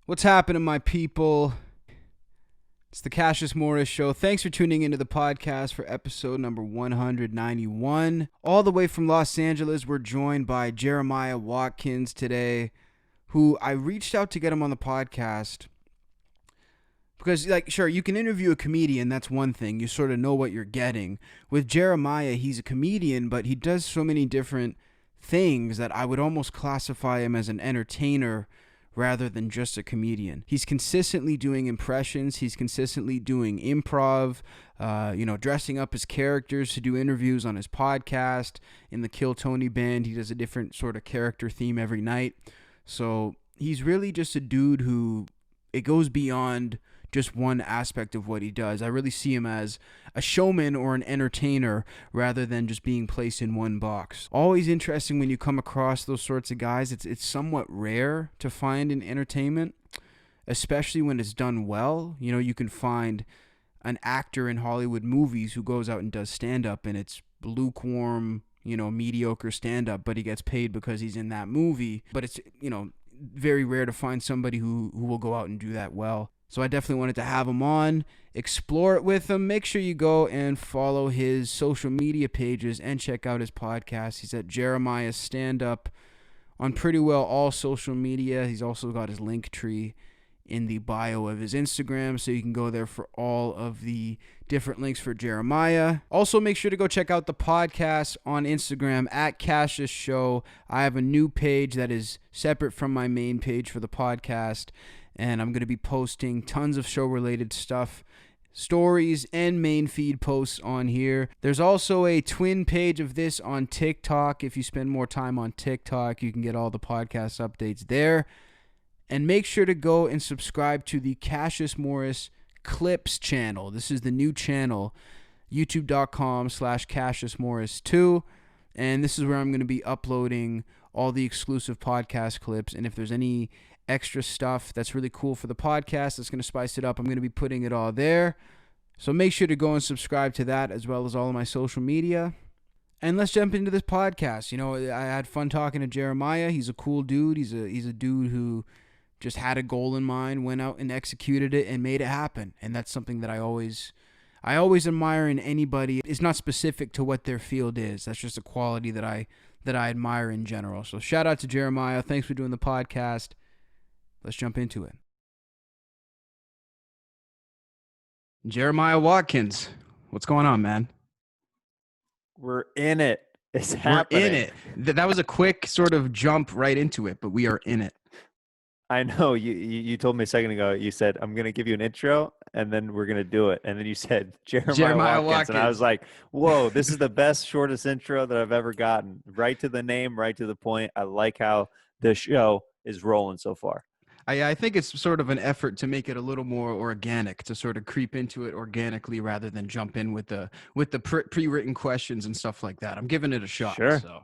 What's happening, my people? It's the Cassius Morris Show. Thanks for tuning into the podcast for episode number 191. All the way from Los Angeles, we're joined by Jeremiah Watkins today, who I reached out to get him on the podcast because, sure, you can interview a comedian. That's one thing. You sort of know what you're getting. With Jeremiah, he's a comedian, but he does so many different things that I would almost classify him as an entertainer rather than just a comedian. He's consistently doing impressions. He's consistently doing improv, dressing up his characters to do interviews on his podcast. In the Kill Tony band, he does a different sort of character theme every night. So he's really just a dude who, it goes beyond just one aspect of what he does. I really see him as a showman or an entertainer rather than just being placed in one box. Always interesting when you come across those sorts of guys. It's somewhat rare to find in entertainment, especially when it's done well. You know, you can find an actor in Hollywood movies who goes out and does stand-up, and it's lukewarm, mediocre stand-up, but he gets paid because he's in that movie. But it's, very rare to find somebody who will go out and do that well. So I definitely wanted to have him on, explore it with him. Make sure you go and follow his social media pages and check out his podcast. He's at Jeremiah Stand Up on pretty well all social media. He's also got his link tree in the bio of his Instagram, so you can go there for all of the different links for Jeremiah. Also, make sure to go check out the podcast on Instagram at Cassius Show. I have a new page that is separate from my main page for the podcast, and I'm going to be posting tons of show-related stuff, stories, and main feed posts on here. There's also a twin page of this on TikTok. If you spend more time on TikTok, you can get all the podcast updates there. And make sure to go and subscribe to the Cassius Morris Clips channel. This is the new channel, youtube.com/CassiusMorris2. And this is where I'm going to be uploading all the exclusive podcast clips. And if there's any extra stuff that's really cool for the podcast that's going to spice it up, I'm going to be putting it all there. So make sure to go and subscribe to that as well as all of my social media. And let's jump into this podcast. I had fun talking to Jeremiah. He's a cool dude. He's a dude who just had a goal in mind, went out and executed it and made it happen. And that's something that I always admire in anybody. It's not specific to what their field is. That's just a quality that I admire in general. So shout out to Jeremiah. Thanks for doing the podcast. Let's jump into it. Jeremiah Watkins, what's going on, man? We're in it. It's happening. We're in it. That was a quick sort of jump right into it, but we are in it. I know. You told me a second ago, you said, I'm going to give you an intro, and then we're going to do it. And then you said, Jeremiah Watkins. And I was like, whoa, this is the best, shortest intro that I've ever gotten. Right to the name, right to the point. I like how the show is rolling so far. I think it's sort of an effort to make it a little more organic, to sort of creep into it organically rather than jump in with the pre-written questions and stuff like that. I'm giving it a shot. Sure. So.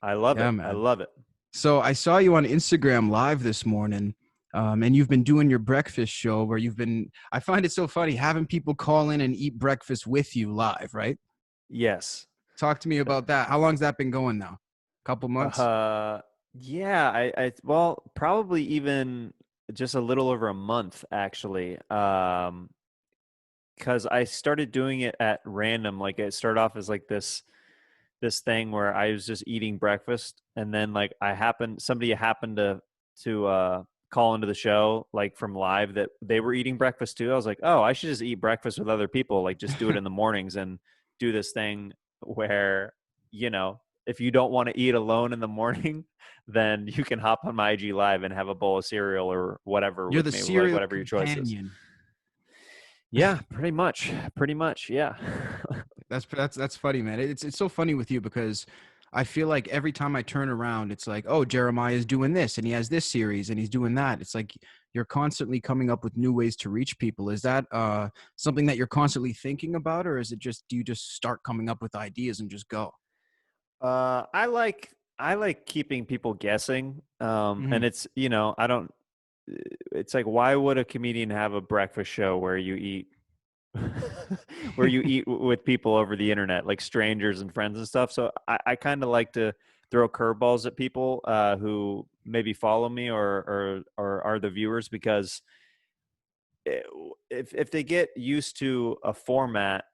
I love it. Man. I love it. So I saw you on Instagram Live this morning, and you've been doing your breakfast show where I find it so funny having people call in and eat breakfast with you live, right? Yes. Talk to me about that. How long's that been going now? Couple months? Yeah, well, probably even just a little over a month, actually. Because I started doing it at random. Like, it started off as like this thing where I was just eating breakfast, and then like somebody happened to call into the show like from live that they were eating breakfast too. I was like, oh, I should just eat breakfast with other people, like just do it in the mornings and do this thing where, if you don't want to eat alone in the morning, then you can hop on my IG Live and have a bowl of cereal or whatever. You're the me, cereal like whatever your choice is. Yeah, pretty much. Yeah. That's funny, man. It's so funny with you because I feel like every time I turn around, it's like, oh, Jeremiah is doing this and he has this series and he's doing that. It's like you're constantly coming up with new ways to reach people. Is that something that you're constantly thinking about, or is it just, do you just start coming up with ideas and just go? I like keeping people guessing. And it's, it's like, why would a comedian have a breakfast show where you eat with people over the internet, like strangers and friends and stuff? So I kind of like to throw curveballs at people who maybe follow me or are the viewers, because if they get used to a format,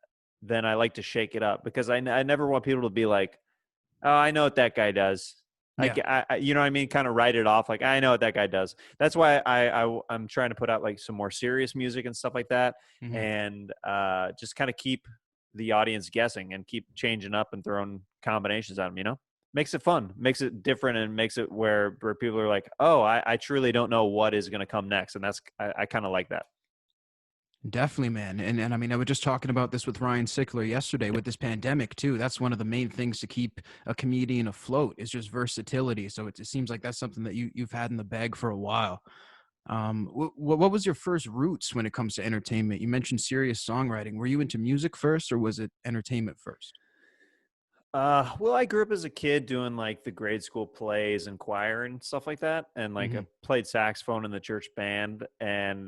then I like to shake it up, because I never want people to be like, oh, I know what that guy does. Yeah. You know what I mean? Kind of write it off like, I know what that guy does. That's why I'm trying to put out like some more serious music and stuff like that, Mhm. and just kind of keep the audience guessing and keep changing up and throwing combinations at them. You know, makes it fun, makes it different, and makes it where people are like, oh, I truly don't know what is going to come next, and I kind of like that. Definitely, man. And I mean, I was just talking about this with Ryan Sickler yesterday with this pandemic too. That's one of the main things to keep a comedian afloat is just versatility. So it seems like that's something that you've had in the bag for a while. What was your first roots when it comes to entertainment? You mentioned serious songwriting. Were you into music first, or was it entertainment first? Well, I grew up as a kid doing like the grade school plays and choir and stuff like that, and like I Hmm. played saxophone in the church band, and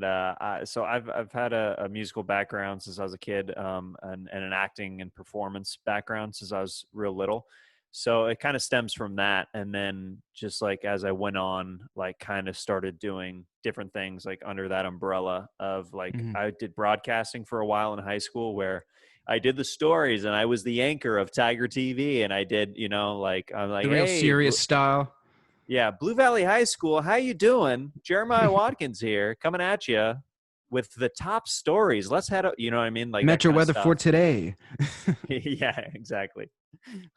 so I've had a musical background since I was a kid, and an acting and performance background since I was real little. So it kind of stems from that, and then just like as I went on, like kind of started doing different things like under that umbrella of like Hmm. I did broadcasting for a while in high school where I did the stories and I was the anchor of Tiger TV, and I did, you know, like I'm like, The real hey, serious style. yeah, Blue Valley High School, how you doing? Jeremiah Watkins here, coming at you with the top stories. Let's head up, you know what I mean, like that Metro kind of weather for stuff. today. Yeah, exactly.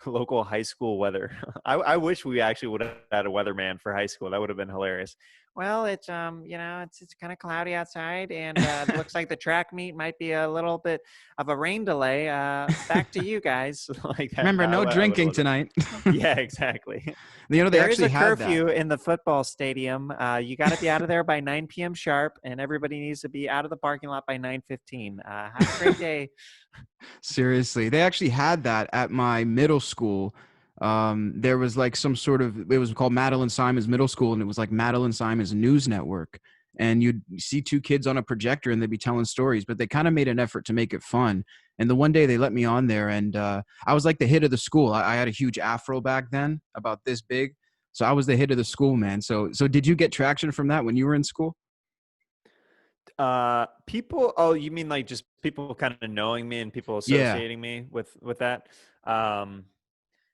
Local high school weather. I wish we actually would have had a weatherman for high school. That would have been hilarious. Well, it's you know, it's kind of cloudy outside, and it looks like the track meet might be a little bit of a rain delay. Back to you guys, like that. Remember, no I would drinking love it. tonight. Yeah, exactly. They There is actually a had that. curfew in the football stadium. You got to be out of there by 9 p.m. sharp, and everybody needs to be out of the parking lot by 9:15. Have a great day. Seriously, they actually had that at my middle school. There was like some sort of, it was called Madeline Simon's Middle School, and it was like Madeline Simon's News Network. And you'd see two kids on a projector and they'd be telling stories, but they kind of made an effort to make it fun. And the one day they let me on there, and I was like the hit of the school. I had a huge afro back then, about this big. So I was the hit of the school, man. So did you get traction from that when you were in school? People, oh, you mean like just people kind of knowing me and people Yeah. associating me with that? Um,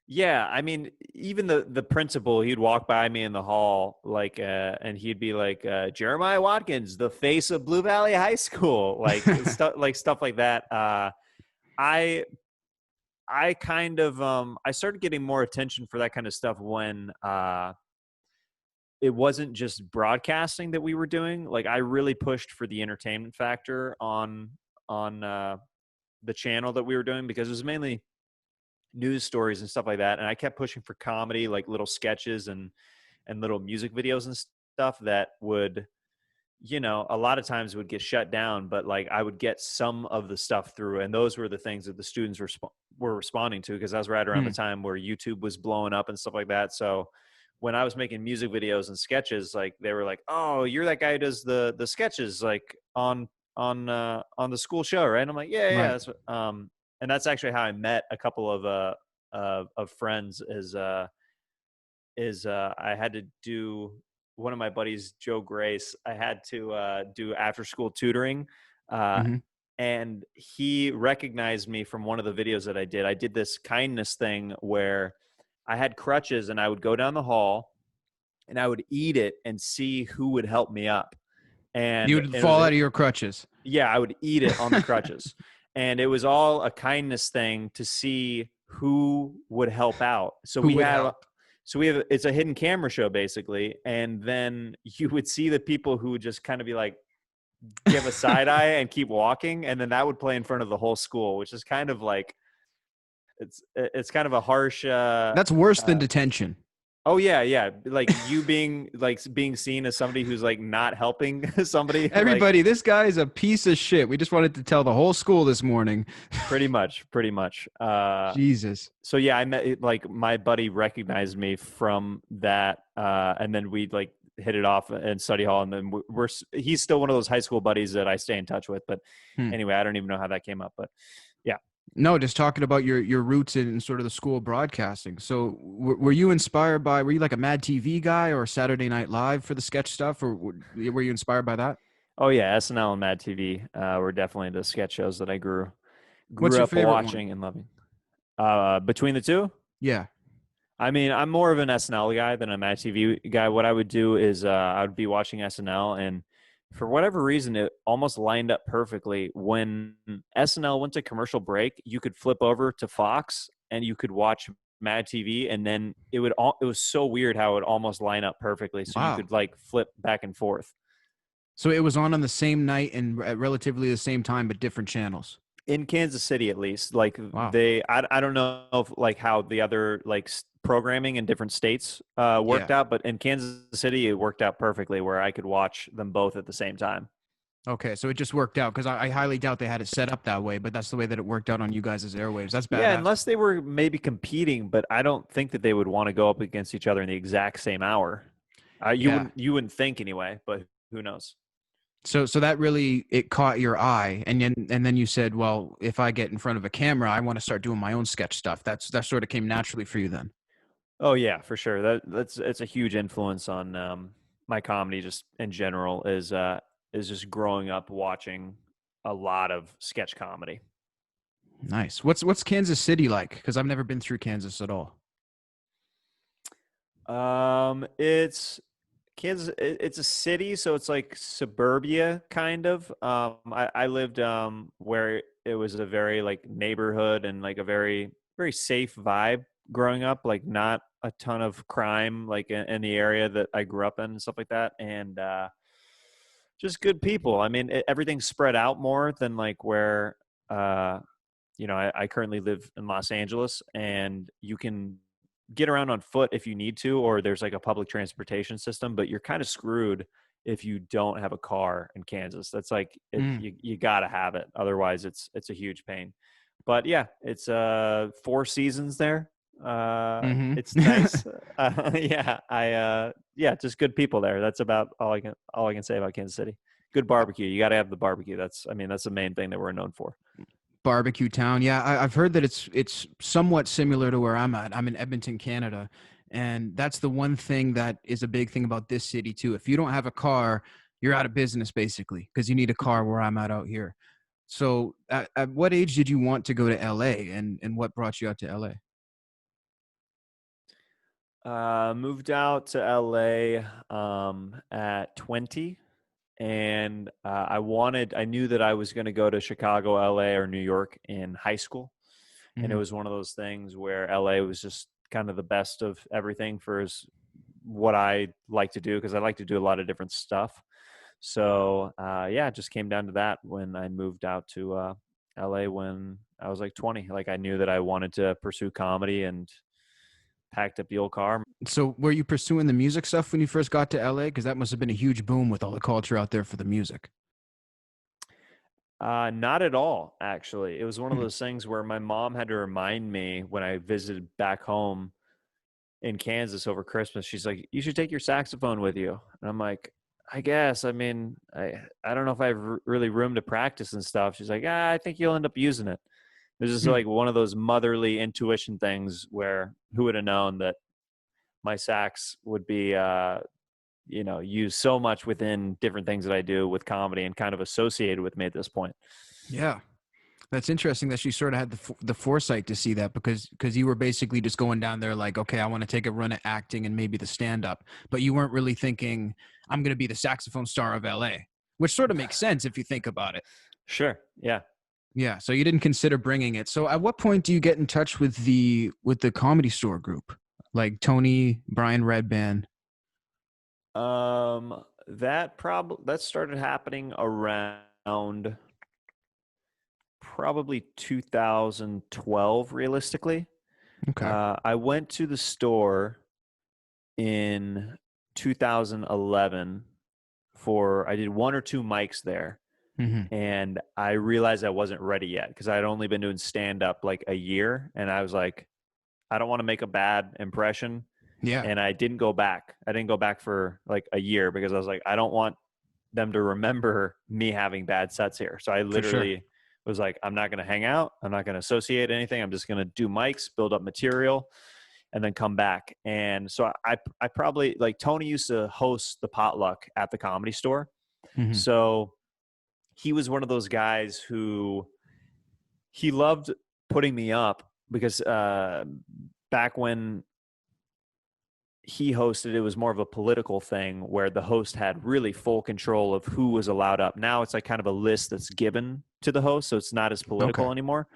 yeah, I mean, even the principal, he'd walk by me in the hall, like, and he'd be like, Jeremiah Watkins, the face of Blue Valley High School, stuff like that. I I kind of I started getting more attention for that kind of stuff when it wasn't just broadcasting that we were doing. Like I really pushed for the entertainment factor on the channel that we were doing, because it was mainly news stories and stuff like that, and I kept pushing for comedy, like little sketches and little music videos and stuff that would, you know, a lot of times would get shut down, but like I would get some of the stuff through, and those were the things that the students were responding to, because that was right around the Hmm. time where YouTube was blowing up and stuff like that. So when I was making music videos and sketches, like they were like, "Oh, you're that guy who does the sketches like on the school show, right?" And I'm like, "Yeah, yeah." Right. And that's actually how I met a couple of friends. I had to do one of my buddies, Joe Grace. I had to do after school tutoring, uh, Hmm. and he recognized me from one of the videos that I did. I did this kindness thing where I had crutches and I would go down the hall and I would eat it and see who would help me up. You And would it was fall out of your crutches. yeah, I would eat it on the crutches. And it was all a kindness thing to see who would help out. Who would help? So we have, it's a hidden camera show basically. And then you would see the people who would just kind of be like, give a side eye and keep walking. And then that would play in front of the whole school, which is kind of like, it's kind of a harsh, That's worse than uh, detention. oh yeah, yeah. Like you being seen as somebody who's like not helping somebody, like Everybody, this guy is a piece of shit. We just wanted to tell the whole school this morning. pretty much, pretty much. Jesus. So yeah, I met like my buddy recognized me from that, and then we like hit it off in study hall, and then he's still one of those high school buddies that I stay in touch with. But Hmm. anyway, I don't even know how that came up, but yeah. No, just talking about your roots in sort of the school of broadcasting. So, were you inspired by? Were you like a Mad TV guy or Saturday Night Live for the sketch stuff, or were you inspired by that? Oh yeah, SNL and Mad TV were definitely the sketch shows that I What's grew your up favorite one? watching and loving. Between the two, Yeah. I mean, I'm more of an SNL guy than a Mad TV guy. What I would do is I would be watching SNL, and for whatever reason, it almost lined up perfectly. When SNL went to commercial break, you could flip over to Fox and you could watch Mad TV, and then it was so weird how it almost line up perfectly. So you Wow. could like flip back and forth. So it was on the same night and at relatively the same time, but different channels. In Kansas City, at least, like Wow. I don't know if like how the other like programming in different states Yeah. worked out, but in Kansas City it worked out perfectly where I could watch them both at the same time. Okay, so it just worked out because I highly doubt they had it set up that way, but that's the way that it worked out on you guys' airwaves. That's Yeah, badass. unless they were maybe competing, but I don't think that they would want to go up against each other in the exact same hour. Yeah. You wouldn't think anyway, but who knows? So that really it caught your eye, and then you said, well, if I get in front of a camera, I want to start doing my own sketch stuff. That sort of came naturally for you then. Oh yeah, for sure. That's it's a huge influence on my comedy just in general is just growing up watching a lot of sketch comedy. Nice. What's Kansas City like? Because I've never been through Kansas at all. It's Kansas. It's a city, so it's like suburbia kind of. I lived where it was a very like neighborhood and like a very safe vibe growing up. Like not a ton of crime like in the area that I grew up in and stuff like that, and just good people. I mean, everything's spread out more than like where uh, I currently live in Los Angeles, and you can get around on foot if you need to, or there's like a public transportation system, but you're kind of screwed if you don't have a car in Kansas. That's like Mm. you got to have it, otherwise it's a huge pain. But yeah, it's four seasons there. Mm-hmm. It's nice. Yeah, yeah, just good people there. That's about all I can say about Kansas City. Good barbecue. You got to have the barbecue. That's the main thing that we're known for. Barbecue town. Yeah, I've heard that it's somewhat similar to where I'm at. I'm in Edmonton, Canada, and that's the one thing that is a big thing about this city too. If you don't have a car, you're out of business basically because you need a car where I'm at out here. So, at what age did you want to go to LA, and what brought you out to LA? Moved out to LA at 20, and I knew that I was going to go to Chicago, LA, or New York in high school, and it Hmm. was one of those things where LA was just kind of the best of everything what I like to do because I like to do a lot of different stuff. So yeah, it just came down to that when I moved out to LA when I was like 20. Like I knew that I wanted to pursue comedy and packed up the old car. So, were you pursuing the music stuff when you first got to LA? Because that must have been a huge boom with all the culture out there for the music. Not at all, actually. It was one of Hmm. those things where my mom had to remind me when I visited back home in Kansas over Christmas. She's like, "You should take your saxophone with you." And I'm like, "I guess. I mean, I don't know if I have really room to practice and stuff." She's like, "I think you'll end up using it." It was just Hmm. like one of those motherly intuition things where who would have known that my sax would be used so much within different things that I do with comedy and kind of associated with me at this point. Yeah. That's interesting that she sort of had the foresight to see that because you were basically just going down there like, okay, I want to take a run at acting and maybe the stand up, but you weren't really thinking I'm going to be the saxophone star of LA, which sort of makes sense if you think about it. Sure. Yeah. Yeah, so you didn't consider bringing it. So at what point do you get in touch with the Comedy Store group, like Tony, Brian Redband? That started happening around probably 2012 realistically. Okay. I went to the store in 2011 I did one or two mics there, Hmm. and I realized I wasn't ready yet because I had only been doing stand up like a year, and I was like, I don't want to make a bad impression, Yeah, and I didn't go back. I didn't go back for like a year because I was like, I don't want them to remember me having bad sets here. So I for sure. literally was like, I'm not going to hang out. I'm not going to associate anything. I'm just going to do mics, build up material, and then come back. And so I probably, like, Tony used to host the potluck at the Comedy Store. Hmm. So he was one of those guys who he loved putting me up because back when he hosted, it was more of a political thing where the host had really full control of who was allowed up. Now it's like kind of a list that's given to the host, so it's not as political Okay. anymore.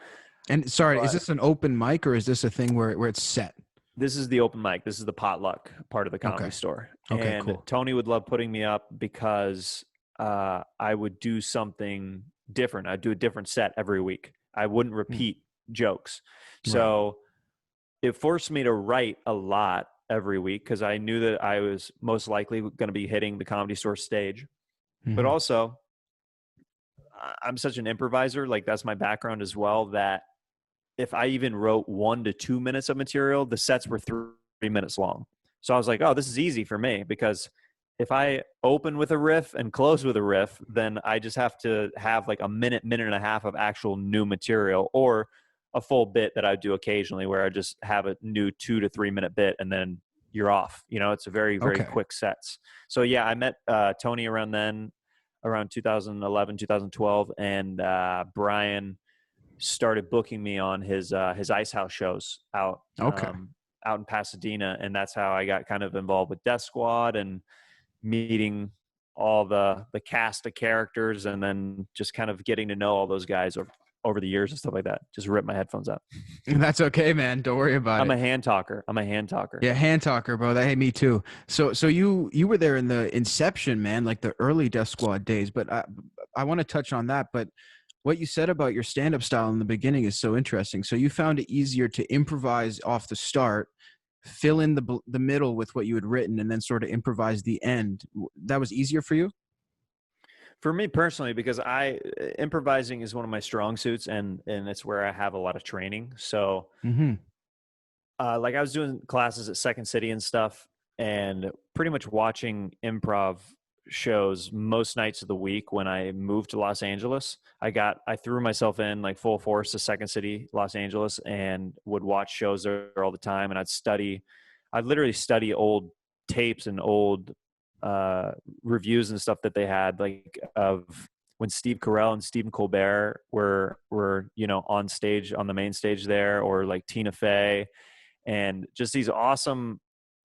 And sorry, is But this an open mic or is this a thing where it's set? this is the open mic. This is the potluck part of the Comedy Okay. Store. Okay, And cool. Tony would love putting me up because I would do something different. I'd do a different set every week. I wouldn't repeat jokes. Right. So it forced me to write a lot every week because I knew that I was most likely going to be hitting the Comedy Store stage. But Mhm. also, I'm such an improviser, like that's my background as well, that if I even wrote 1 to 2 minutes of material, the sets were 3 minutes long. So I was like, oh, this is easy for me because if I open with a riff and close with a riff, then I just have to have like a minute, minute and a half of actual new material, or a full bit that I do occasionally where I just have a new 2 to 3 minute bit and then you're off. You know, it's a very, very Okay. quick sets. So yeah, I met Tony around then, around 2011, 2012, and Brian started booking me on his Ice House shows Okay. out in Pasadena, and that's how I got kind of involved with Death Squad and meeting all the cast of characters, and then just kind of getting to know all those guys over the years and stuff like that. Just rip my headphones out. That's okay, man. Don't worry about I'm it. a hand talker. I'm a hand talker. Yeah, hand talker, bro. That hit me too. So you were there in the inception, man, like the early Death Squad days. But I want to touch on that. But what you said about your stand-up style in the beginning is so interesting. So you found it easier to improvise off the start, fill in the middle with what you had written, and then sort of improvise the end. That was easier for you? For me personally, because I improvising is one of my strong suits, and it's where I have a lot of training. So Mm-hmm. like I was doing classes at Second City and stuff, and pretty much watching improv shows most nights of the week. When I moved to Los Angeles, I threw myself in like full force to Second City, Los Angeles, and would watch shows there all the time. And I'd literally study old tapes and old reviews and stuff that they had, like of when Steve Carell and Stephen Colbert were on stage, on the main stage there, or like Tina Fey, and just these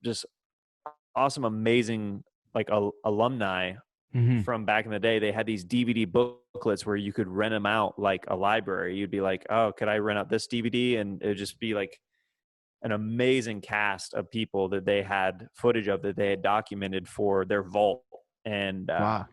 just awesome, amazing, like alumni Mm-hmm. from back in the day. They had these DVD booklets where you could rent them out like a library. You'd be like, oh, could I rent out this DVD? And it would just be like an amazing cast of people that they had footage of, that they had documented for their vault. And Wow.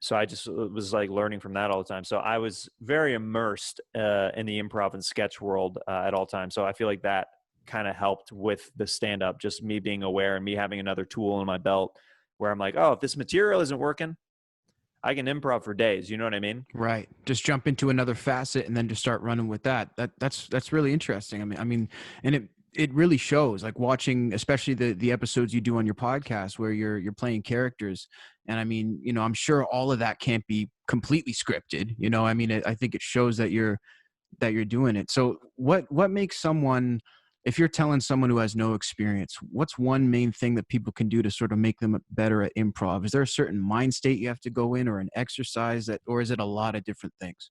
so I just was like learning from that all the time. So I was very immersed in the improv and sketch world at all times. So I feel like that kind of helped with the stand up, just me being aware and me having another tool in my belt where I'm like, oh, if this material isn't working, I can improv for days. You know what I mean? Right. Just jump into another facet and then just start running with that. That's really interesting. I mean, and it really shows, like watching, especially the episodes you do on your podcast where you're playing characters. And I mean, I'm sure all of that can't be completely scripted. I mean, I think it shows that you're doing it. So what makes someone, if you're telling someone who has no experience, what's one main thing that people can do to sort of make them better at improv? Is there a certain mind state you have to go in, or an exercise or is it a lot of different things?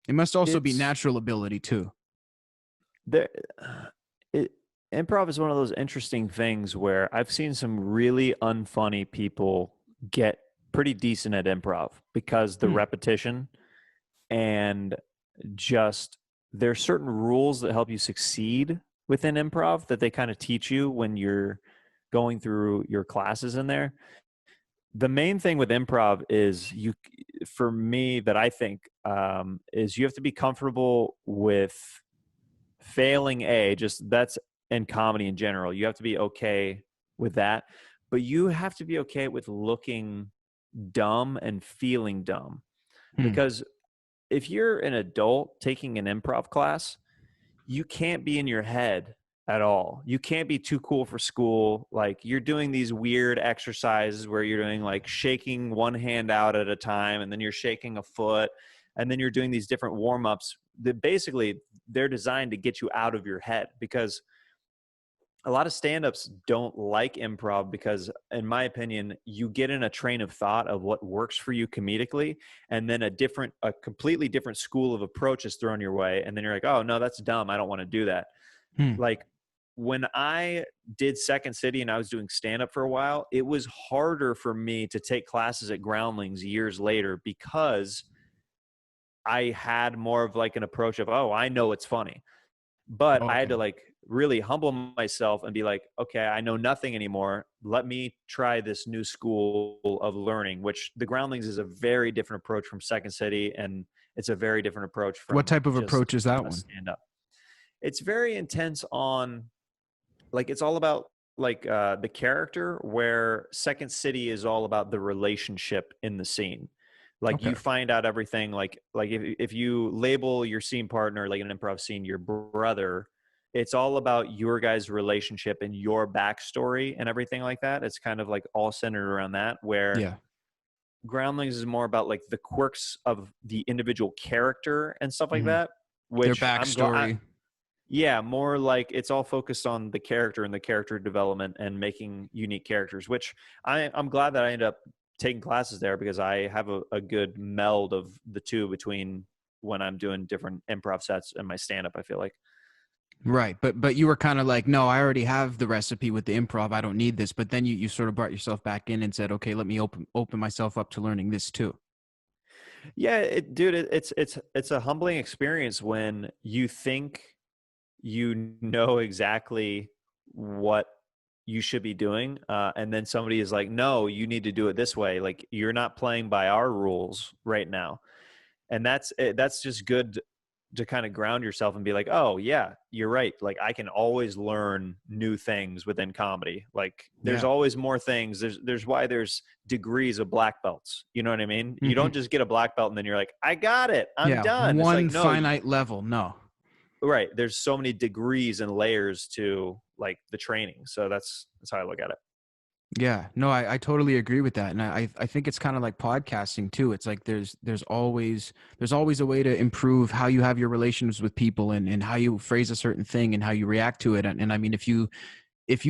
It must also be It's natural ability too. there. It Improv is one of those interesting things where I've seen some really unfunny people get pretty decent at improv because the Hmm. repetition, and just there's certain rules that help you succeed within improv that they kind of teach you when you're going through your classes in there. The main thing with improv is for me, that I think is you have to be comfortable with failing. Just that's in comedy in general. You have to be okay with that, but you have to be okay with looking dumb and feeling dumb, Hmm. because if you're an adult taking an improv class, you can't be in your head at all. You can't be too cool for school. Like, you're doing these weird exercises where you're doing like shaking one hand out at a time, and then you're shaking a foot, and then you're doing these different warm-ups that basically they're designed to get you out of your head, because a lot of stand-ups don't like improv because, in my opinion, you get in a train of thought of what works for you comedically, and then a completely different school of approach is thrown your way, and then you're like, oh no, that's dumb, I don't want to do that. Hmm. Like, when I did Second City and I was doing stand-up for a while, it was harder for me to take classes at Groundlings years later, because I had more of like an approach of, oh, I know it's funny. But I had Okay. to like really humble myself and be like, okay, I know nothing anymore. Let me try this new school of learning, which the Groundlings is a very different approach from Second City. And it's a very different approach What from type of just approach is that a one? stand up. It's very intense on, like, it's all about like the character, where Second City is all about the relationship in the scene. Like, Okay. you find out everything, like if you label your scene partner, like an improv scene, your brother, it's all about your guys' relationship and your backstory and everything like that. It's kind of like all centered around that, where Yeah. Groundlings is more about like the quirks of the individual character and stuff like Hmm. that, Their which I'm glad. backstory. Yeah, more like it's all focused on the character and the character development and making unique characters, which I'm glad that I ended up taking classes there, because I have a good meld of the two between when I'm doing different improv sets and my stand up, I feel like. Right. But you were kind of like, no, I already have the recipe with the improv. I don't need this. But then you sort of brought yourself back in and said, okay, let me open myself up to learning this too. Yeah, dude, it's a humbling experience when you think you know exactly what you should be doing, and then somebody is like, no, you need to do it this way, like, you're not playing by our rules right now. And that's just good to kind of ground yourself and be like, oh yeah, you're right, like, I can always learn new things within comedy. Like, there's Yeah. always more things. There's why there's degrees of black belts, you know what I mean? You Hmm. don't just get a black belt and then you're like, I got it, I'm Yeah. done. It's like, One no, finite level. No. right, there's so many degrees and layers to like the training. So that's how I look at it. Yeah, no, I totally agree with that, and I think it's kind of like podcasting too. It's like there's always a way to improve how you have your relations with people, and how you phrase a certain thing and how you react to it. And I mean, if you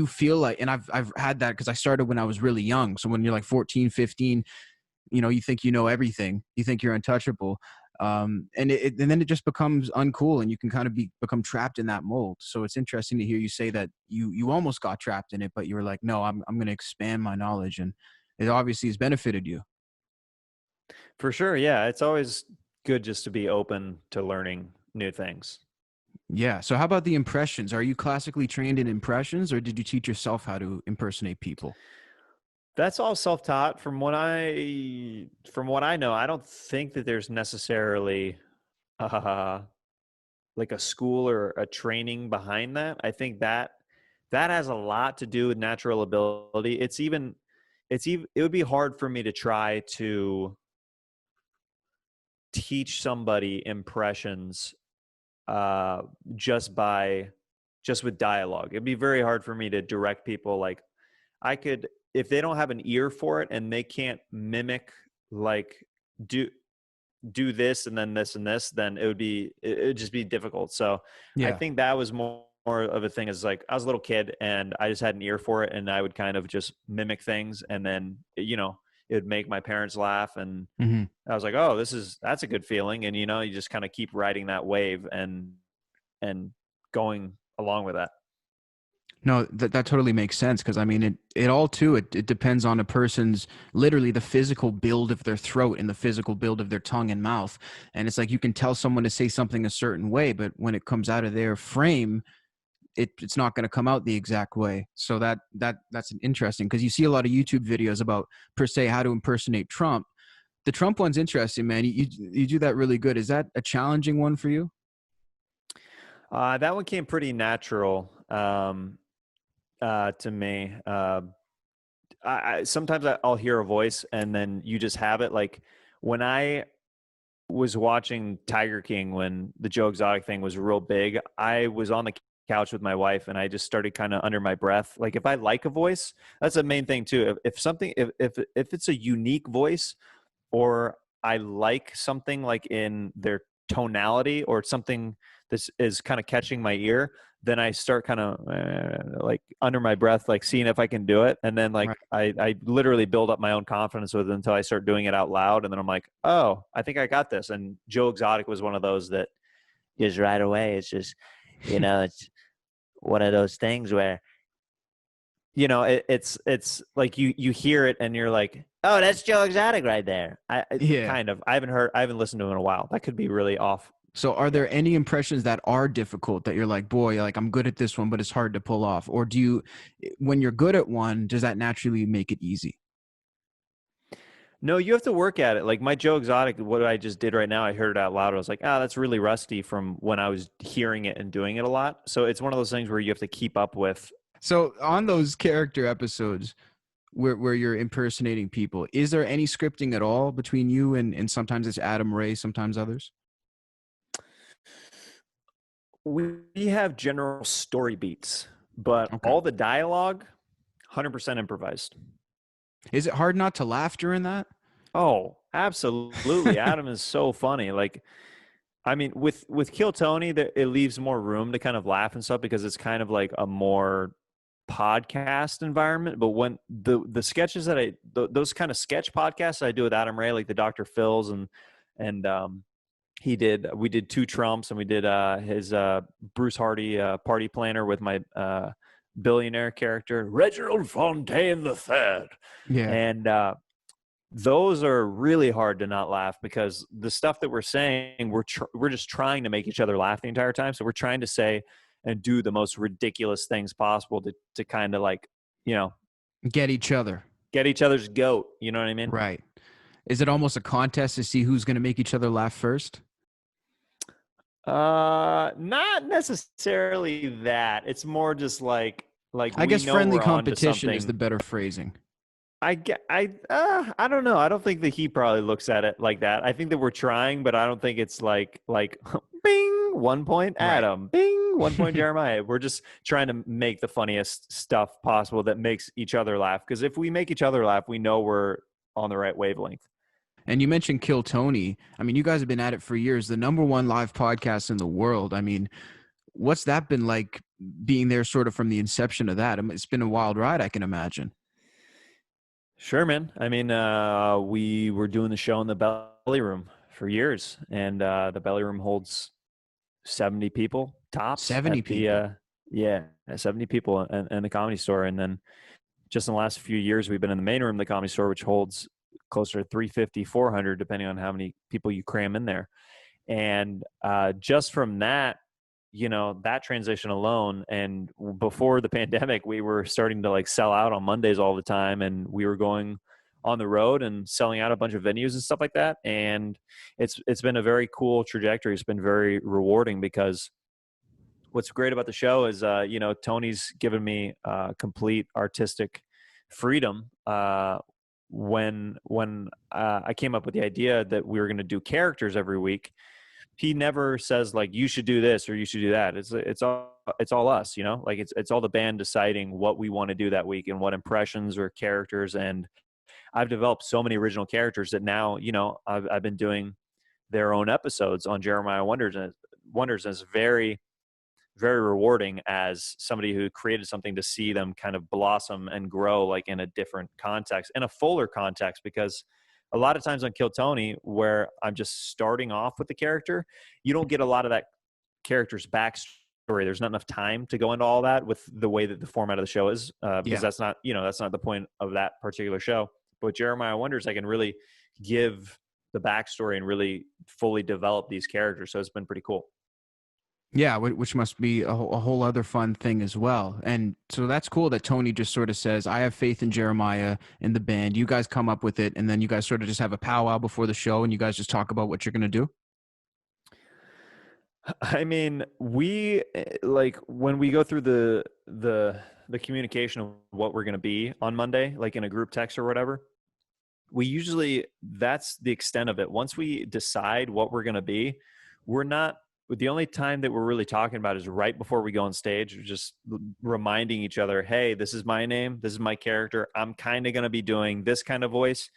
feel like, and I've had that because I started when I was really young. So when you're like 14, 15, you think you know everything, you think you're untouchable, and then it just becomes uncool, and you can kind of become trapped in that mold. So it's interesting to hear you say that you almost got trapped in it, but you were like, no, I'm going to expand my knowledge, and it obviously has benefited you. For sure, yeah, it's always good just to be open to learning new things. Yeah, so how about the impressions? Are you classically trained in impressions, or did you teach yourself how to impersonate people? That's all self-taught. From what I know, I don't think that there's necessarily uh like a school or a training behind that. I think that has a lot to do with natural ability. It would be hard for me to try to teach somebody impressions uh just by just with dialogue. It'd be very hard for me to direct people. Like, I could, if they don't have an ear for it and they can't mimic, like, do do this and then this and this, then it would just be difficult. So I Yeah. think that was more of a thing, is like, I was a little kid and I just had an ear for it, and I would kind of just mimic things, and then it would make my parents laugh, and Hmm. I was like, oh, that's a good feeling. And you just kind of keep riding that wave and going along with that. No, that totally makes sense, because I mean it all too, it depends on a person's, literally, the physical build of their throat and the physical build of their tongue and mouth. And it's like you can tell someone to say something a certain way, but when it comes out of their frame, it's not going to come out the exact way. So that's an interesting, because you see a lot of YouTube videos about, per se, how to impersonate Trump. The Trump one's interesting, man. You do that really good. Is that a challenging one for you? That one came pretty natural to me. Sometimes I'll hear a voice and then you just have it. Like, when I was watching Tiger King when the Joe Exotic thing was real big, I was on the couch with my wife, and I just started kind of under my breath. Like if I like a voice, that's the main thing too. If it's a unique voice, or I like something like in their tonality, or something this is kind of catching my ear, then I start kind of like under my breath, like seeing if I can do it. And then like Right. I literally build up my own confidence with it until I start doing it out loud. And then I'm like, oh, I think I got this. And Joe Exotic was one of those that just right away. It's just, it's one of those things where, it's like you hear it and you're like, oh, that's Joe Exotic right there. Yeah. Kind of, I haven't listened to him in a while. That could be really off. So are Yeah. there any impressions that are difficult that you're like, boy, like I'm good at this one, but it's hard to pull off? Or do you, when you're good at one, does that naturally make it easy? No, you have to work at it. Like my Joe Exotic, what I just did right now, I heard it out loud. I was like, that's really rusty from when I was hearing it and doing it a lot. So it's one of those things where you have to keep up with. So on those character episodes where you're impersonating people, is there any scripting at all between you and sometimes it's Adam Ray, sometimes others? We have general story beats, but Okay. all the dialogue, 100% improvised. Is it hard not to laugh during that? Oh, absolutely. Adam is so funny. Like, I mean, with Kill Tony, it leaves more room to kind of laugh and stuff because it's kind of like a more podcast environment. But when the sketches that those kind of sketch podcasts I do with Adam Ray, like the Dr. Phil's and we did Two Trumps, and we did his Bruce Hardy party planner with my billionaire character Reginald Fontaine the Third, Yeah. and those are really hard to not laugh because the stuff that we're saying, we're just trying to make each other laugh the entire time. So we're trying to say and do the most ridiculous things possible to kind of like, Get each other. get each other's goat. You know what I mean? Right. Is it almost a contest to see who's going to make each other laugh first? Not necessarily that. It's more just like I we guess know friendly we're on to competition is the something. better phrasing. I don't know. I don't think that he probably looks at it like that. I think that we're trying, but I don't think it's like bing 1 point Right. Adam, bing 1 point Jeremiah. We're just trying to make the funniest stuff possible that makes each other laugh. Because if we make each other laugh, we know we're on the right wavelength. And you mentioned Kill Tony. I mean, you guys have been at it for years, the number one live podcast in the world. I mean, what's that been like being there sort of from the inception of that? I mean, it's been a wild ride, I can imagine. Sure, man. I mean, we were doing the show in the belly room for years, and the belly room holds 70 people tops 70 at the people. yeah, 70 people in the Comedy Store. And then just in the last few years we've been in the main room of the Comedy Store, which holds closer to 350, 400, depending on how many people you cram in there. And just from that, that transition alone, and before the pandemic, we were starting to like sell out on Mondays all the time, and we were going on the road and selling out a bunch of venues and stuff like that. And it's been a very cool trajectory. It's been very rewarding because what's great about the show is Tony's given me complete artistic freedom. When I came up with the idea that we were going to do characters every week, he never says like you should do this or you should do that. It's all us, like it's all the band deciding what we want to do that week and what impressions or characters. And I've developed so many original characters that now I've been doing their own episodes on Jeremiah Wonders, and it's very, very rewarding as somebody who created something to see them kind of blossom and grow like in a different context, in a fuller context. Because a lot of times on Kill Tony, where I'm just starting off with the character, you don't get a lot of that character's backstory. There's not enough time to go into all that with the way that the format of the show is, because Yeah. that's not the point of that particular show. But with Jeremiah Wonders, I can really give the backstory and really fully develop these characters. So it's been pretty cool. Yeah, which must be a whole other fun thing as well. And so that's cool that Tony just sort of says, I have faith in Jeremiah in the band. You guys come up with it. And then you guys sort of just have a powwow before the show and you guys just talk about what you're going to do. I mean, we like when we go through the communication of what we're going to be on Monday, like in a group text or whatever, we usually, that's the extent of it. Once we decide what we're going to be, we're not the only time that we're really talking about is right before we go on stage. We're just reminding each other, hey, this is my name, this is my character, I'm kind of going to be doing this kind of voice.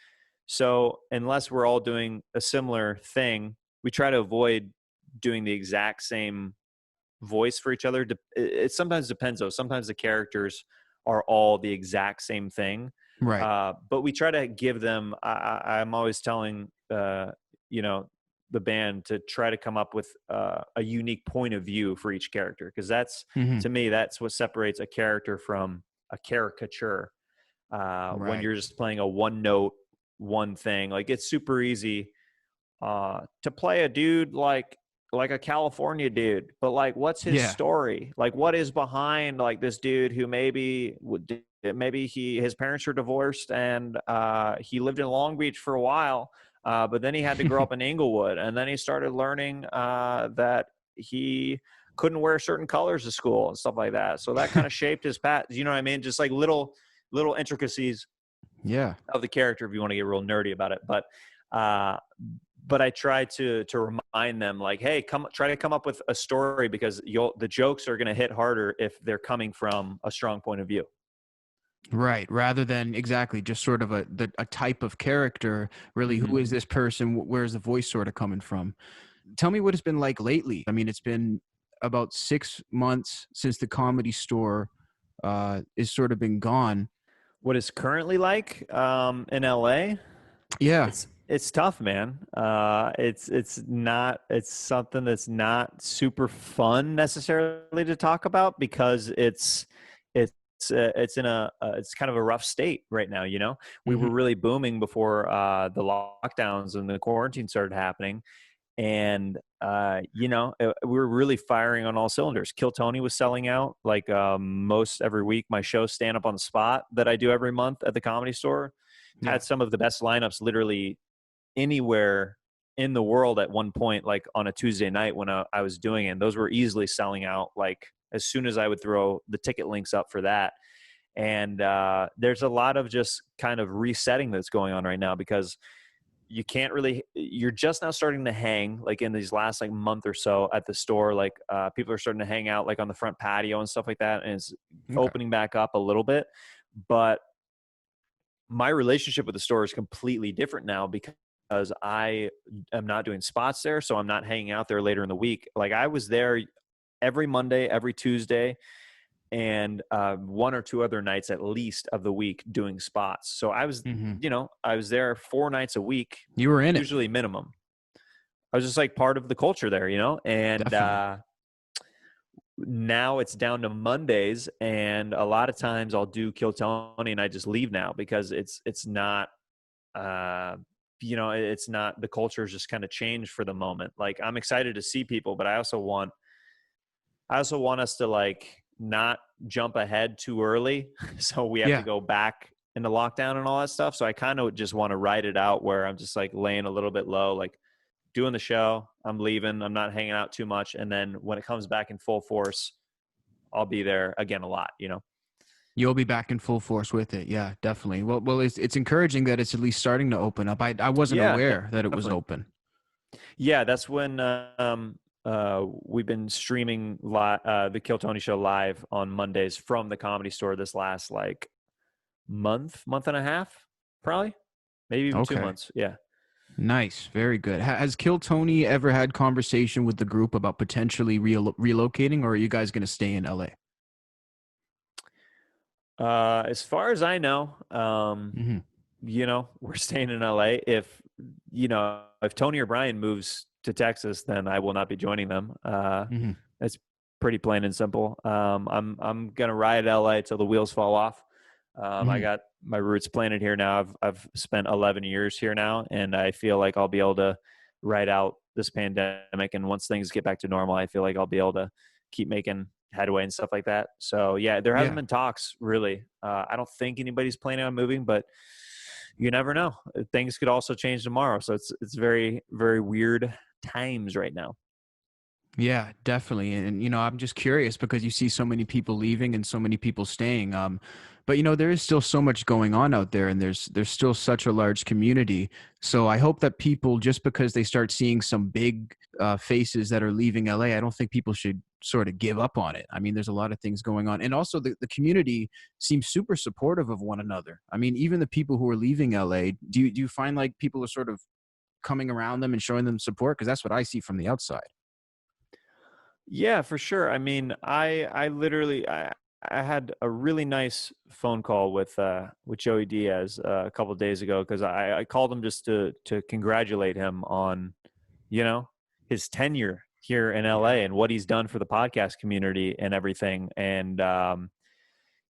So unless we're all doing a similar thing, we try to avoid doing the exact same voice for each other. It sometimes depends though. Sometimes the characters are all the exact same thing. Right. But we try to give them, I'm always telling, you know, the band to try to come up with a unique point of view for each character. Cause that's, Mm-hmm. to me, that's what separates a character from a caricature. When Right. you're just playing a one note, one thing, like it's super easy to play a dude like a California dude, but like what's his Yeah. story? Like what is behind like this dude who maybe his parents are divorced and he lived in Long Beach for a while, but then he had to grow up in Inglewood, and then he started learning that he couldn't wear certain colors to school and stuff like that. So that kind of shaped his path. You know what I mean? Just like little intricacies Yeah. of the character if you want to get real nerdy about it. But I try to remind them like, hey, try to come up with a story, because the jokes are going to hit harder if they're coming from a strong point of view. Right. Rather than exactly just sort of a type of character, really, who is this person? Where's the voice sort of coming from? Tell me what it's been like lately. I mean, it's been about 6 months since the Comedy Store is sort of been gone. What is currently like in LA? Yeah. It's tough, man. It's something that's not super fun necessarily to talk about, because it's kind of a rough state right now. You know, we were really booming before the lockdowns and the quarantine started happening, and you know, we were really firing on all cylinders. Kill Tony was selling out like most every week. My show, Stand Up on the Spot, that I do every month at the Comedy Store, had some of the best lineups literally anywhere in the world at one point, like on a Tuesday night when I was doing it. And those were easily selling out like as soon as I would throw the ticket links up for that. And there's a lot of just kind of resetting that's going on right now, because you're just now starting to hang like in these last like month or so at the store. Like people are starting to hang out like on the front patio and stuff like that. And it's opening back up a little bit. But my relationship with the store is completely different now, because I am not doing spots there. So I'm not hanging out there later in the week. Like I was there every Monday, every Tuesday, and one or two other nights at least of the week doing spots. So I was, you know, I was there 4 nights a week. You were in usually minimum. I was just like part of the culture there, you know, and now it's down to Mondays, and a lot of times I'll do Kill Tony and I just leave now, because it's not, you know, it's not, the culture's just kind of changed for the moment. Like I'm excited to see people, but I also want us to like not jump ahead too early. So we have to go back into lockdown and all that stuff. So I kind of just want to ride it out where I'm just like laying a little bit low, like doing the show, I'm leaving, I'm not hanging out too much. And then when it comes back in full force, I'll be there again a lot, you know? You'll be back in full force with it. Yeah, definitely. Well, it's encouraging that it's at least starting to open up. I wasn't aware that it was open. Yeah, that's when we've been streaming the Kill Tony show live on Mondays from the Comedy Store this last like month and a half, probably, maybe even 2 months. Yeah. Nice. Very good. Has Kill Tony ever had conversation with the group about potentially relocating, or are you guys going to stay in LA? As far as I know, you know, we're staying in LA. If Tony or Brian moves to Texas, then I will not be joining them. It's pretty plain and simple. I'm going to ride LA till the wheels fall off. I got my roots planted here now. I've spent 11 years here now, and I feel like I'll be able to ride out this pandemic. And once things get back to normal, I feel like I'll be able to keep making headway and stuff like that. So yeah, there hasn't been talks really. I don't think anybody's planning on moving, but you never know. Things could also change tomorrow. So it's very, very weird times right now. Yeah, definitely. And I'm just curious because you see so many people leaving and so many people staying. But there is still so much going on out there, and there's still such a large community. So I hope that people, just because they start seeing some big faces that are leaving LA, I don't think people should sort of give up on it. I mean, there's a lot of things going on. And also the community seems super supportive of one another. I mean, even the people who are leaving LA, do you find like people are sort of coming around them and showing them support? Because that's what I see from the outside. Yeah, for sure. I mean, I literally I had a really nice phone call with Joey Diaz a couple of days ago because I called him just to congratulate him on, you know, his tenure here in Yeah. LA and what he's done for the podcast community and everything. And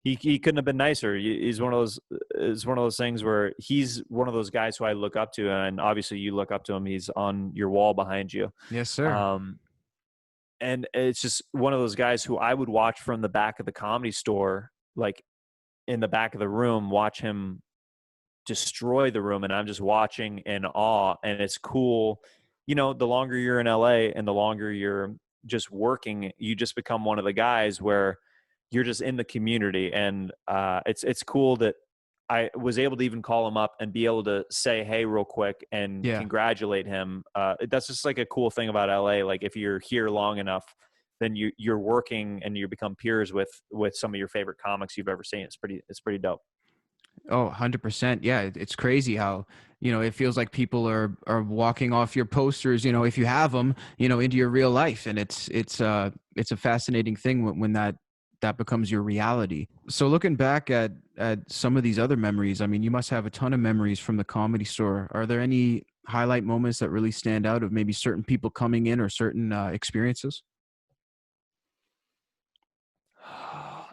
he couldn't have been nicer. He's one of those is one of those things where he's one of those guys who I look up to, and obviously you look up to him. He's on your wall behind you. Yes, sir. Um, and it's just one of those guys who I would watch from the back of the Comedy Store, like in the back of the room, watch him destroy the room, and I'm just watching in awe. And it's cool, the longer you're in LA and the longer you're just working, you just become one of the guys where you're just in the community. And it's cool that I was able to even call him up and be able to say hey real quick and Yeah. congratulate him. That's just like a cool thing about LA. Like if you're here long enough, then you're working and you become peers with some of your favorite comics you've ever seen. It's pretty dope. Oh, 100%. Yeah, it's crazy how, it feels like people are walking off your posters, if you have them, into your real life, and it's a fascinating thing when that becomes your reality. So looking back at some of these other memories, I mean, you must have a ton of memories from the Comedy Store. Are there any highlight moments that really stand out of maybe certain people coming in or certain experiences?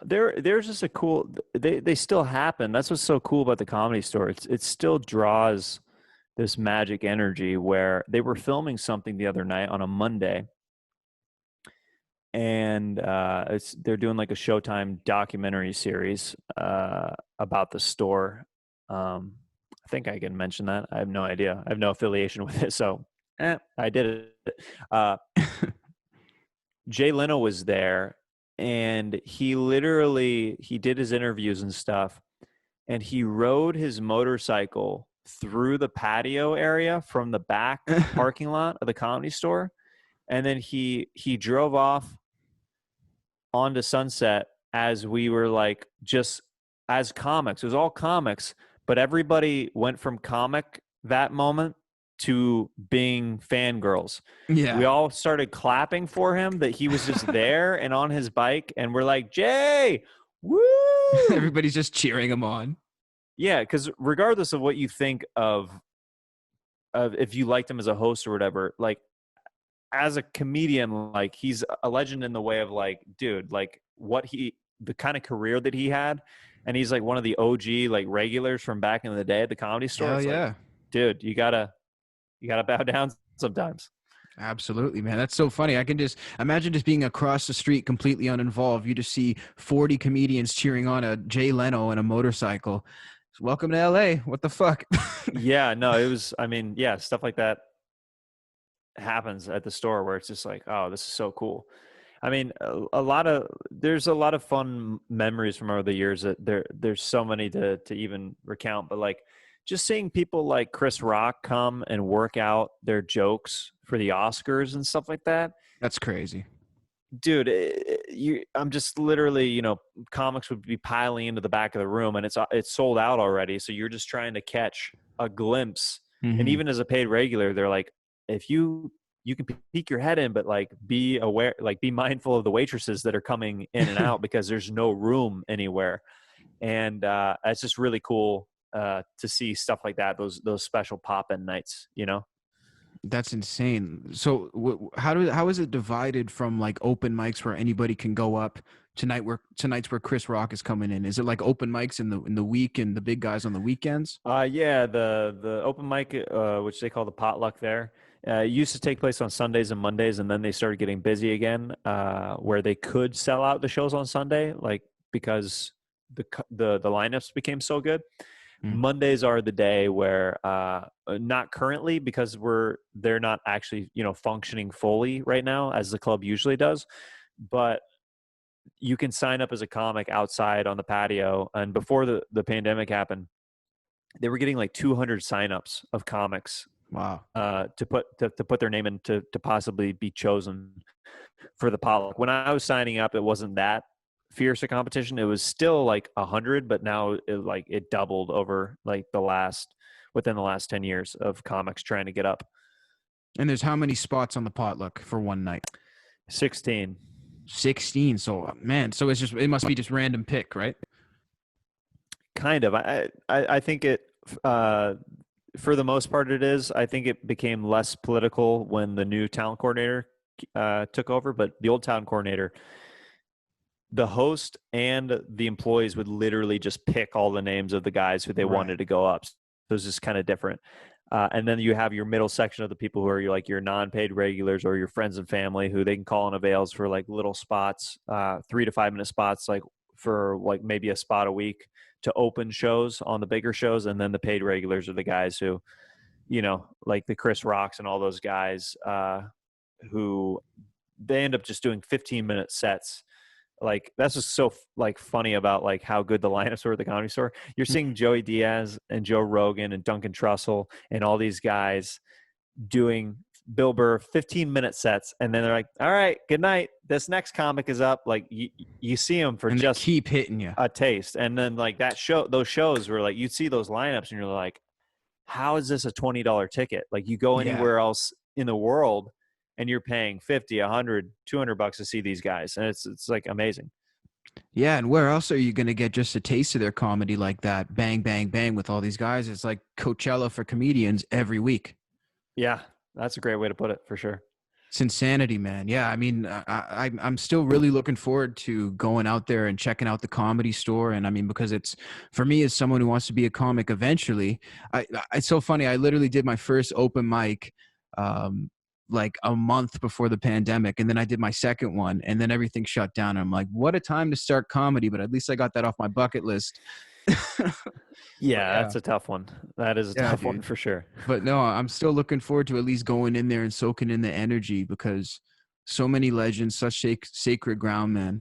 There's just a cool they still happen. That's what's so cool about the Comedy Store. It still draws this magic energy where they were filming something the other night on a Monday, and they're doing like a Showtime documentary series about the store. I think I can mention that. I have no idea. I have no affiliation with it, so I did it. Uh, Jay Leno was there, and he did his interviews and stuff, and he rode his motorcycle through the patio area from the back parking lot of the Comedy Store, and then he drove off onto Sunset as we were like just as comics. It was all comics, but everybody went from comic that moment to being fangirls. We Yeah. all started clapping for him that he was just there and on his bike, and we're like, Jay, woo! Everybody's just cheering him on. Yeah, because regardless of what you think of if you liked him as a host or whatever, like as a comedian, like he's a legend in the way of like, dude, like the kind of career that he had, and he's like one of the OG like regulars from back in the day at the Comedy Store. Hell It's like, yeah. dude, you gotta bow down sometimes. Absolutely, man. That's so funny. I can just imagine just being across the street completely uninvolved. You just see 40 comedians cheering on a Jay Leno and a motorcycle. Welcome to LA. What the fuck? Yeah, no, it was. I mean, yeah, stuff like that happens at the store where it's just like, oh, this is so cool. I mean, there's a lot of fun memories from over the years that there's so many to even recount, but like just seeing people like Chris Rock come and work out their jokes for the Oscars and stuff like that. That's crazy. Dude, I'm just literally, comics would be piling into the back of the room, and it's sold out already. So you're just trying to catch a glimpse. And Hmm. even as a paid regular, they're like, if you can peek your head in, but like be aware, like be mindful of the waitresses that are coming in and out because there's no room anywhere. And it's just really cool to see stuff like that. Those special pop-in nights. That's insane. So how is it divided from like open mics where anybody can go up tonight's where Chris Rock is coming in? Is it like open mics in the week and the big guys on the weekends? Yeah, the open mic, which they call the potluck there, used to take place on Sundays and Mondays, and then they started getting busy again, where they could sell out the shows on Sunday, like because the lineups became so good. Mondays are the day where, not currently because they're not actually, functioning fully right now as the club usually does, but you can sign up as a comic outside on the patio. And before the pandemic happened, they were getting like 200 signups of comics, Wow. to put their name in to possibly be chosen for the potluck. When I was signing up, it wasn't that fierce a competition. It was still like 100, but now it doubled over like within the last 10 years of comics trying to get up. And there's how many spots on the potluck for one night? 16. 16. So man, so it must be just random pick, right? Kind of. I think it, for the most part it is. I think it became less political when the new talent coordinator took over, but the old talent coordinator, the host and the employees would literally just pick all the names of the guys who they wanted to go up. So it was just kind of different. And then you have your middle section of the people who are your non-paid regulars or your friends and family who they can call in avails for like little spots, 3 to 5 minute spots, like for like maybe a spot a week to open shows on the bigger shows. And then the paid regulars are the guys who, like the Chris Rocks and all those guys, who they end up just doing 15-minute sets. Like that's just so like funny about like how good the lineups were at the Comedy Store. You're seeing Joey Diaz and Joe Rogan and Duncan Trussell and all these guys doing Bill Burr 15-minute sets, and then they're like, "All right, good night. This next comic is up." Like you see them for and just keep hitting you a taste, and then like those shows were like you'd see those lineups, and you're like, "How is this a $20 ticket?" Like you go anywhere else in the world, and you're paying 50, 100, 200 bucks to see these guys. And it's like amazing. Yeah. And where else are you going to get just a taste of their comedy like that? Bang, bang, bang with all these guys. It's like Coachella for comedians every week. Yeah. That's a great way to put it, for sure. It's insanity, man. Yeah. I mean, I'm still really looking forward to going out there and checking out the Comedy Store. And I mean, because it's, for me as someone who wants to be a comic eventually, it's so funny. I literally did my first open mic, like a month before the pandemic, and then I did my second one, and then everything shut down. I'm like, what a time to start comedy, but at least I got that off my bucket list. Yeah, that's a tough one. That is a tough one for sure. But no, I'm still looking forward to at least going in there and soaking in the energy, because so many legends, such sacred ground, man.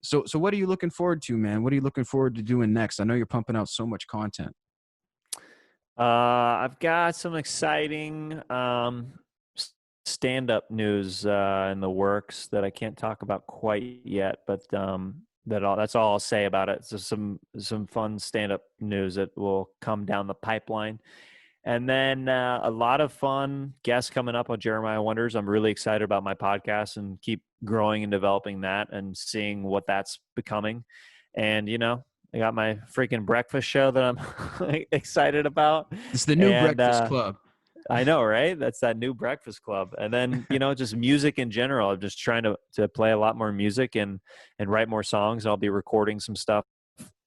So what are you looking forward to, man? What are you looking forward to doing next? I know you're pumping out so much content. I've got some exciting stand-up news in the works that I can't talk about quite yet, but that's all I'll say about it. So some fun stand-up news that will come down the pipeline. And then a lot of fun guests coming up on Jeremiah Wonders. I'm really excited about my podcast and keep growing and developing that and seeing what that's becoming. And, I got my freaking breakfast show that I'm excited about. It's the new Breakfast Club. I know, right? That's that new Breakfast Club. And then, just music in general. I'm just trying to play a lot more music and write more songs. I'll be recording some stuff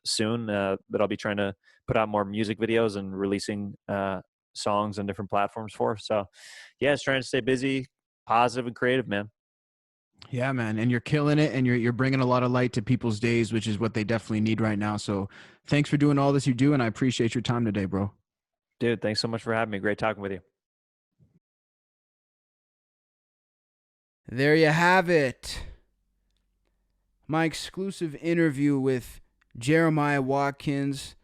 soon that I'll be trying to put out more music videos and releasing songs on different platforms for. So, yeah, it's trying to stay busy, positive, and creative, man. Yeah, man. And you're killing it, and you're bringing a lot of light to people's days, which is what they definitely need right now. So thanks for doing all this you do, and I appreciate your time today, bro. Dude, thanks so much for having me. Great talking with you. There you have it. My exclusive interview with Jeremiah Watkins.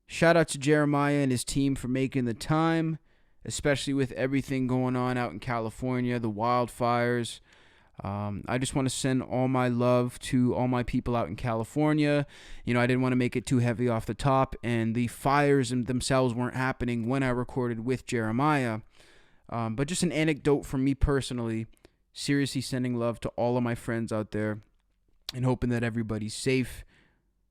Shout out to Jeremiah and his team for making the time, especially with everything going on out in California, the wildfires. I just want to send all my love to all my people out in California. I didn't want to make it too heavy off the top, and the fires themselves weren't happening when I recorded with Jeremiah. But just an anecdote from me personally. Seriously sending love to all of my friends out there and hoping that everybody's safe.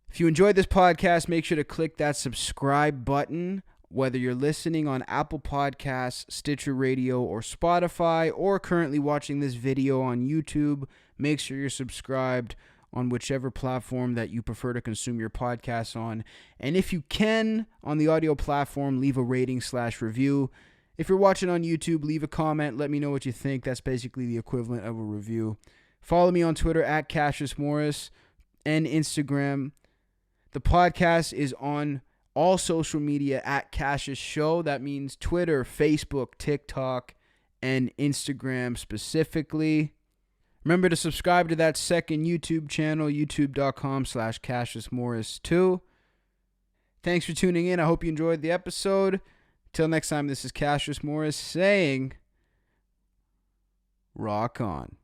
If you enjoyed this podcast, make sure to click that subscribe button, whether you're listening on Apple Podcasts, Stitcher Radio, or Spotify, or currently watching this video on YouTube. Make sure you're subscribed on whichever platform that you prefer to consume your podcasts on. And if you can, on the audio platform, leave a rating/review. If you're watching on YouTube, leave a comment. Let me know what you think. That's basically the equivalent of a review. Follow me on Twitter at Cassius Morris and Instagram. The podcast is on all social media at Cassius Show. That means Twitter, Facebook, TikTok, and Instagram specifically. Remember to subscribe to that second YouTube channel, youtube.com/CassiusMorris2. Thanks for tuning in. I hope you enjoyed the episode. Till next time, this is Cassius Morris saying, rock on.